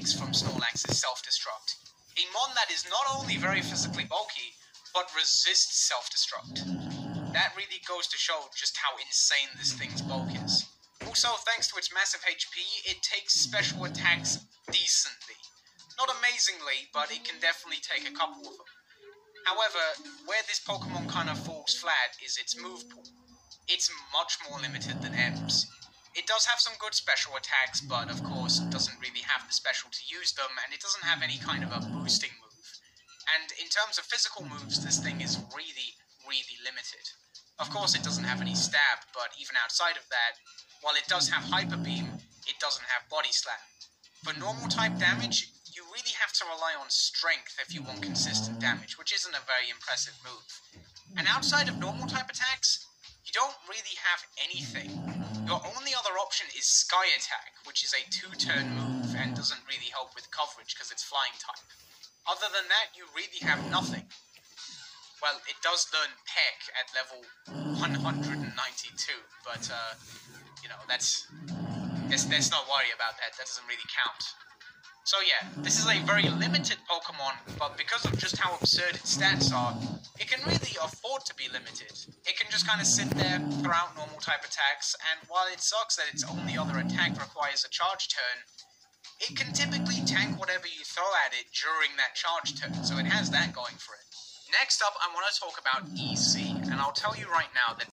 Onix from Snorlax is Self-Destruct. A mon that is not only very physically bulky, but resists self-destruct. That really goes to show just how insane this thing's bulk is. Also, thanks to its massive HP, it takes special attacks decently. Not amazingly, but it can definitely take a couple of them. However, where this Pokemon kind of falls flat is its move pool. It's much more limited than M's. It does have some good special attacks, but of course it doesn't really have the special to use them, and it doesn't have any kind of a boosting move. And in terms of physical moves, this thing is really, really limited. Of course it doesn't have any stab, but even outside of that, while it does have Hyper Beam, it doesn't have Body Slam. For normal type damage, you really have to rely on strength if you want consistent damage, which isn't a very impressive move. And outside of normal type attacks, you don't really have anything. Your only other option is Sky Attack, which is a 2-turn move and doesn't really help with coverage because it's flying type. Other than that, you really have nothing. Well, it does learn Peck at level 192, but, you know, let's not worry about that. That doesn't really count. So yeah, this is a very limited Pokemon, but because of just how absurd its stats are, it can really afford to be limited. It can just kind of sit there, throw out normal type attacks, and while it sucks that its only other attack requires a charge turn, it can typically tank whatever you throw at it during that charge turn, so it has that going for it. Next up, I want to talk about EC, and I'll tell you right now that